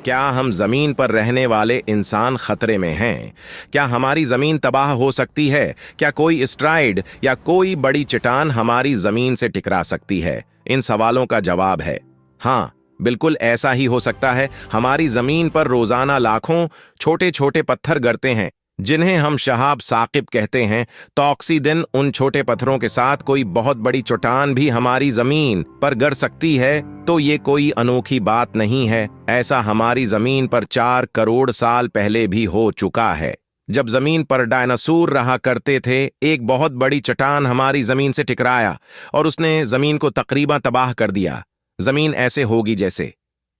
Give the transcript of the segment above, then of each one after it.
क्या हम जमीन पर रहने वाले इंसान खतरे में हैं? क्या हमारी जमीन तबाह हो सकती है? क्या कोई एस्टेरॉयड या कोई बड़ी चट्टान हमारी जमीन से टकरा सकती है? इन सवालों का जवाब है हाँ, बिल्कुल ऐसा ही हो सकता है। हमारी जमीन पर रोजाना लाखों छोटे छोटे पत्थर गिरते हैं, जिन्हें हम शहाब साकिब कहते हैं। तो दिन उन छोटे पत्थरों के साथ कोई बहुत बड़ी चट्टान भी हमारी जमीन पर गिर सकती है। तो ये कोई अनोखी बात नहीं है। ऐसा हमारी जमीन पर 4 करोड़ साल पहले भी हो चुका है। जब जमीन पर डायनासोर रहा करते थे, एक बहुत बड़ी चट्टान हमारी जमीन से टकराया और उसने जमीन को तकरीबन तबाह कर दिया। जमीन ऐसे होगी जैसे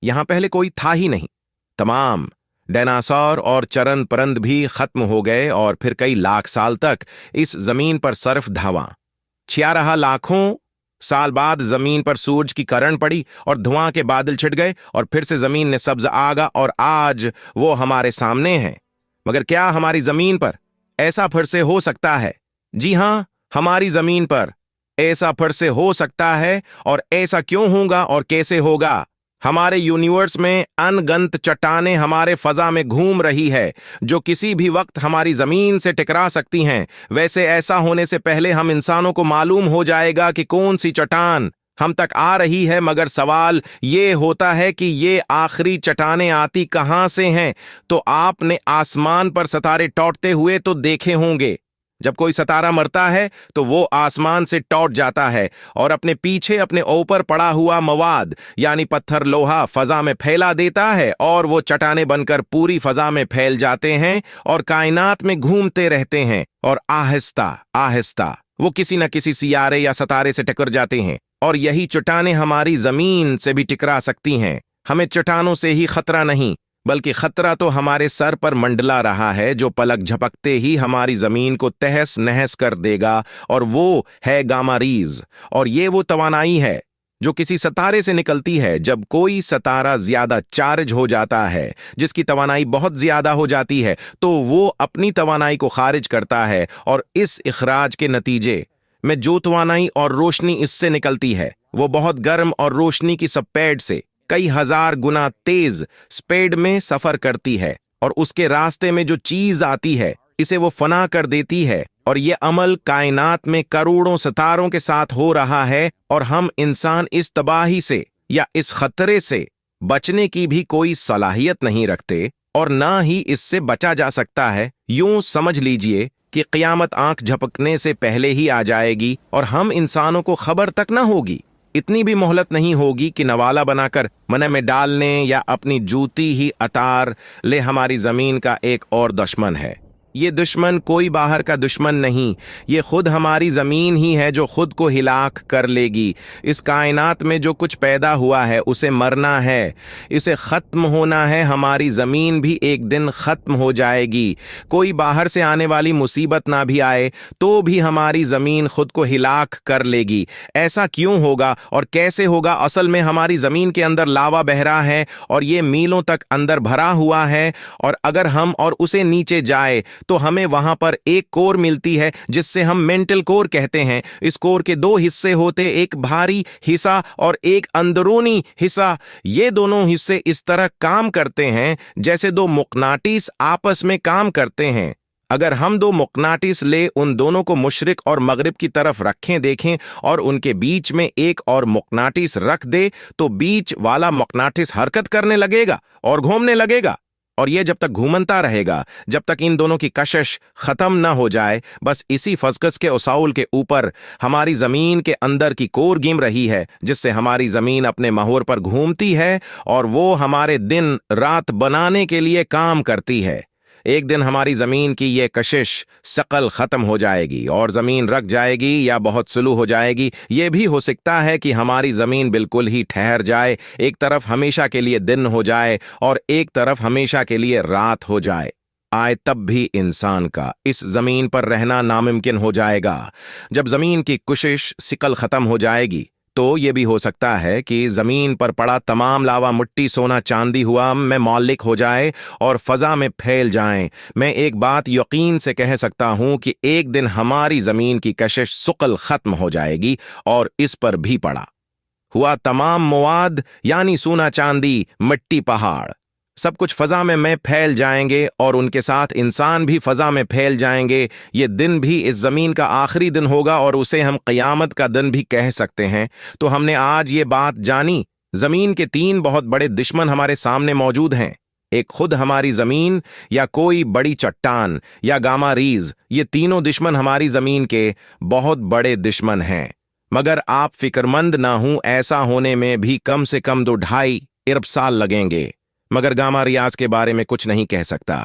यहां पहले कोई था ही नहीं। तमाम डायनासोर और चरन परंद भी खत्म हो गए और फिर कई लाख साल तक इस जमीन पर सर्फ धावा छिया रहा। लाखों साल बाद जमीन पर सूरज की किरण पड़ी और धुआं के बादल छिट गए और फिर से जमीन ने सब्ज आगा और आज वो हमारे सामने है। मगर क्या हमारी जमीन पर ऐसा फिर से हो सकता है? जी हां, हमारी जमीन पर ऐसा फिर से हो सकता है। और ऐसा क्यों होगा और कैसे होगा? हमारे यूनिवर्स में अनगिनत चट्टानें हमारे फजा में घूम रही है, जो किसी भी वक्त हमारी जमीन से टकरा सकती हैं। वैसे ऐसा होने से पहले हम इंसानों को मालूम हो जाएगा कि कौन सी चट्टान हम तक आ रही है। मगर सवाल ये होता है कि ये आखिरी चट्टानें आती कहां से हैं? तो आपने आसमान पर सितारे टूटते हुए तो देखे होंगे। जब कोई सितारा मरता है तो वो आसमान से टूट जाता है और अपने पीछे अपने ऊपर पड़ा हुआ मवाद यानी पत्थर लोहा फजा में फैला देता है और वो चट्टानें बनकर पूरी फजा में फैल जाते हैं और कायनात में घूमते रहते हैं। और आहिस्ता आहिस्ता वो किसी न किसी सियारे या सितारे से टकरा जाते हैं और यही चट्टानें हमारी जमीन से भी टकरा सकती हैं। हमें चट्टानों से ही खतरा नहीं, बल्कि खतरा तो हमारे सर पर मंडला रहा है, जो पलक झपकते ही हमारी जमीन को तहस नहस कर देगा। और वो है गामा रेज। और ये वो तवानाई है जो किसी सितारे से निकलती है जब कोई सितारा ज्यादा चार्ज हो जाता है, जिसकी तवानाई बहुत ज्यादा हो जाती है, तो वो अपनी तवानाई को खारिज करता है और इस इखराज के नतीजे में जो तवानाई और रोशनी इससे निकलती है वो बहुत गर्म और रोशनी की स्पीड से कई हजार गुना तेज स्पीड में सफर करती है और उसके रास्ते में जो चीज आती है इसे वो फना कर देती है। और ये अमल कायनात में करोड़ों सितारों के साथ हो रहा है और हम इंसान इस तबाही से या इस खतरे से बचने की भी कोई सलाहियत नहीं रखते और ना ही इससे बचा जा सकता है। यूं समझ लीजिए कि क़यामत आंख झपकने से पहले ही आ जाएगी और हम इंसानों को खबर तक ना होगी। इतनी भी मोहलत नहीं होगी कि नवाला बनाकर मन में डालने या अपनी जूती ही अतार ले हमारी जमीन का एक और दुश्मन है। ये दुश्मन कोई बाहर का दुश्मन नहीं, ये खुद हमारी जमीन ही है जो खुद को हिलाक कर लेगी। इस कायनात में जो कुछ पैदा हुआ है उसे मरना है, इसे खत्म होना है। हमारी जमीन भी एक दिन खत्म हो जाएगी। कोई बाहर से आने वाली मुसीबत ना भी आए तो भी हमारी जमीन खुद को हिलाक कर लेगी। ऐसा क्यों होगा और कैसे होगा? असल में हमारी जमीन के अंदर लावा बह रहा है और ये मीलों तक अंदर भरा हुआ है और अगर हम और उसे नीचे जाए तो हमें वहां पर एक कोर मिलती है जिससे हम मेंटल कोर कहते हैं। इस कोर के 2 हिस्से होते, एक भारी हिस्सा और एक अंदरूनी हिस्सा। ये दोनों हिस्से इस तरह काम करते हैं जैसे 2 मुकनाटिस आपस में काम करते हैं। अगर हम 2 मुकनाटिस ले उन दोनों को मशरिक और मगरिब की तरफ रखें, देखें और उनके बीच में एक और मुकनाटिस रख दे तो बीच वाला मुकनाटिस हरकत करने लगेगा और घूमने लगेगा। और ये जब तक घूमता रहेगा जब तक इन दोनों की कशिश खत्म ना हो जाए। बस इसी फसकस के उसाउल के ऊपर हमारी जमीन के अंदर की कोर गिम रही है, जिससे हमारी जमीन अपने महवर पर घूमती है और वो हमारे दिन रात बनाने के लिए काम करती है। एक दिन हमारी जमीन की ये कशिश शकल खत्म हो जाएगी और जमीन रख जाएगी या बहुत स्लो हो जाएगी। ये भी हो सकता है कि हमारी जमीन बिल्कुल ही ठहर जाए, एक तरफ हमेशा के लिए दिन हो जाए और एक तरफ हमेशा के लिए रात हो जाए। आए तब भी इंसान का इस जमीन पर रहना नामुमकिन हो जाएगा। जब जमीन की कशिश शकल खत्म हो जाएगी तो ये भी हो सकता है कि जमीन पर पड़ा तमाम लावा मिट्टी सोना चांदी हुआ में मौलिक हो जाए और फजा में फैल जाएं। मैं एक बात यकीन से कह सकता हूं कि एक दिन हमारी जमीन की कशिश शुक्ल खत्म हो जाएगी और इस पर भी पड़ा हुआ तमाम मवाद यानी सोना चांदी मिट्टी पहाड़ सब कुछ फजा में फैल जाएंगे और उनके साथ इंसान भी फजा में फैल जाएंगे। ये दिन भी इस ज़मीन का आखिरी दिन होगा और उसे हम क़यामत का दिन भी कह सकते हैं। तो हमने आज ये बात जानी, ज़मीन के 3 बहुत बड़े दुश्मन हमारे सामने मौजूद हैं। एक खुद हमारी ज़मीन, या कोई बड़ी चट्टान, या गामा रीज। ये तीनों दुश्मन हमारी ज़मीन के बहुत बड़े दुश्मन हैं। मगर आप फिक्रमंद ना हों, ऐसा होने में भी कम से कम 2-2.5 अरब साल लगेंगे। मगर गामा रियाज के बारे में कुछ नहीं कह सकता।